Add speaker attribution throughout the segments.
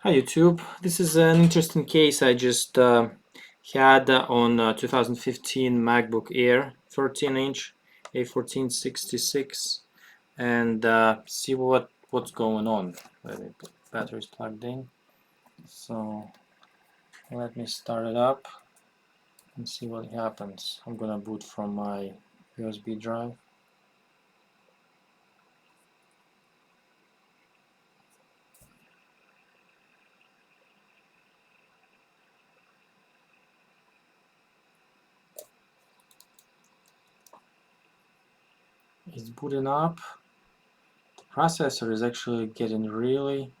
Speaker 1: Hi YouTube. This is an interesting case I just had on 2015 MacBook Air 13-inch A1466 and see what's going on. The battery's plugged in. So let me start it up and see what happens. I'm gonna boot from my USB drive. It's booting up. The processor is actually getting really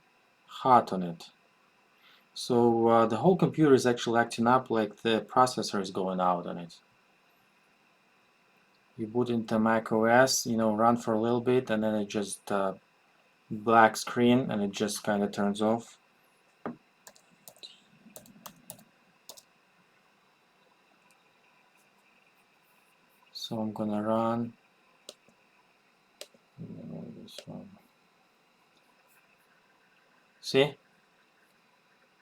Speaker 1: hot on it. So the whole computer is actually acting up like the processor is going out on it. You boot into Mac OS, run for a little bit, and then it just black screen, and it just kind of turns off. So I'm gonna run this one. See?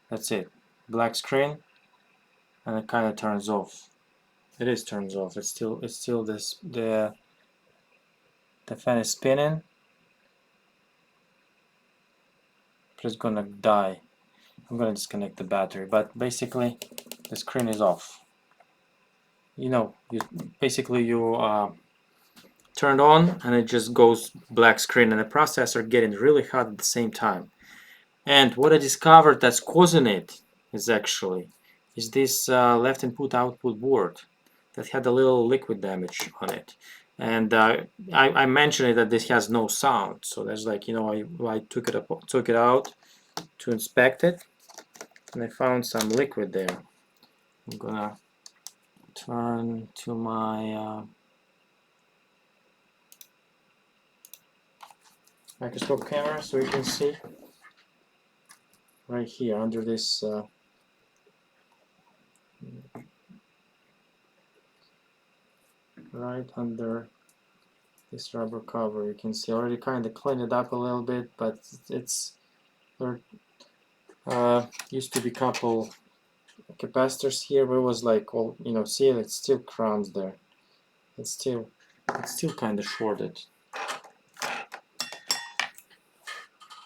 Speaker 1: That's it. Black screen, and it kind of turns off. It is turns off. It's still the fan is spinning, but it's gonna die. I'm gonna disconnect the battery, but basically the screen is off. Basically you turned on and it just goes black screen, and the processor getting really hot at the same time. And what I discovered that's causing it is this left input output board that had a little liquid damage on it. And I mentioned that this has no sound, so there's I took it out to inspect it, and I found some liquid there. I'm gonna turn to my microscope camera so you can see right here under this right under this rubber cover. You can see I already kind of cleaned it up a little bit, but there used to be a couple capacitors here where it was like all, see, it's still crumbs there. It's still kind of shorted.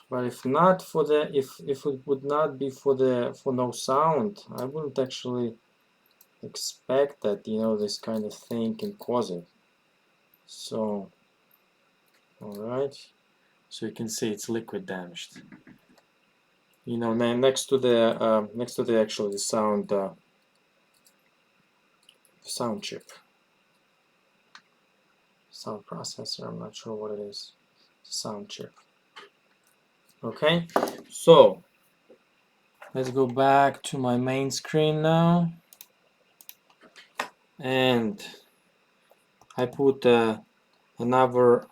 Speaker 1: But if not for if it would not be for no sound, I wouldn't actually expect that this kind of thing can cause it. So alright, so you can see it's liquid damaged. Next to the actually the sound chip, sound processor. I'm not sure what it is. Sound chip. Okay, so let's go back to my main screen now, and I put another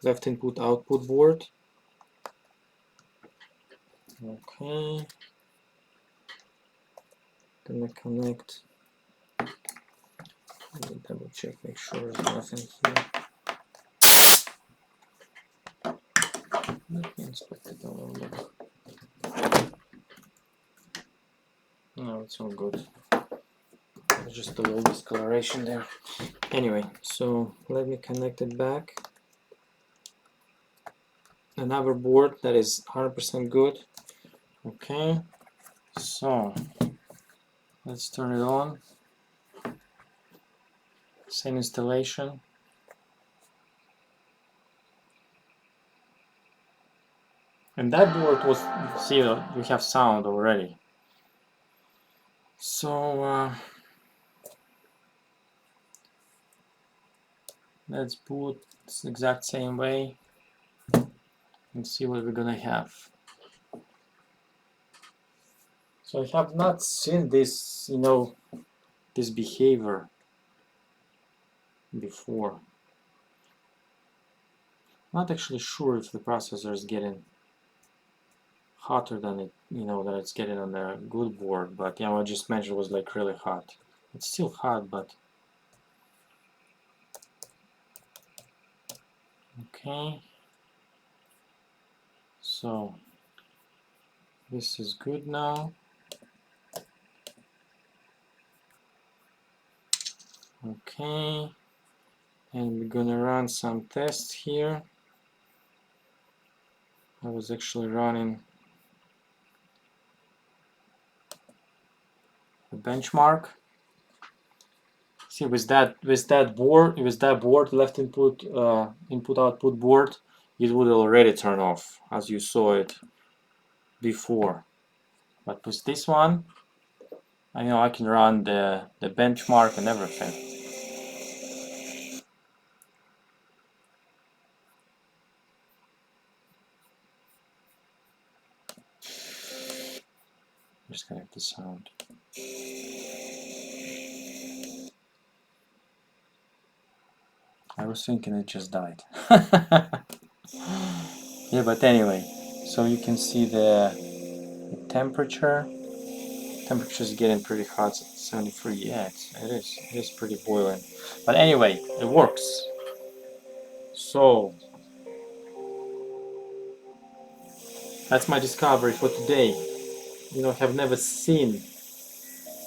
Speaker 1: left input output board. Okay, gonna connect. Let me double check, make sure there's nothing here. Let me inspect it a little bit. No, it's all good. There's just a little discoloration there. Anyway, so let me connect it back. Another board that is 100% good. Okay, so let's turn it on. Same installation. And that board was, see, we have sound already. So let's boot the exact same way and see what we're gonna have. So I have not seen this, this behavior before. Not actually sure if the processor is getting hotter than it, that it's getting on the good board, but I just mentioned it was like really hot. It's still hot, but okay. So This is good now. Okay, and we're gonna run some tests here. I was actually running the benchmark. See, with that board, left input output board, it would already turn off, as you saw it before. But with this one, I know I can run the benchmark and everything. Disconnect the sound. I was thinking it just died. Yeah, but anyway, so you can see the temperature. Temperature is getting pretty hot, 73. Yeah, it is pretty boiling. But anyway, it works. So that's my discovery for today. You know, have never seen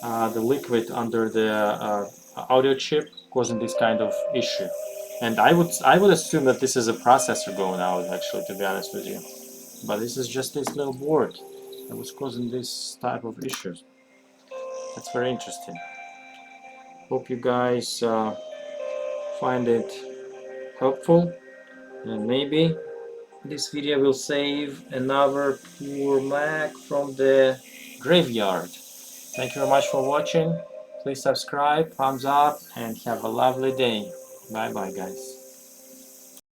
Speaker 1: the liquid under the audio chip causing this kind of issue. And I would assume that this is a processor going out, actually, to be honest with you. But this is just this little board that was causing this type of issues. That's very interesting. Hope you guys find it helpful, and maybe this video will save another poor Mac from the graveyard. Thank you very much for watching. Please subscribe, thumbs up, and have a lovely day. Bye bye, guys.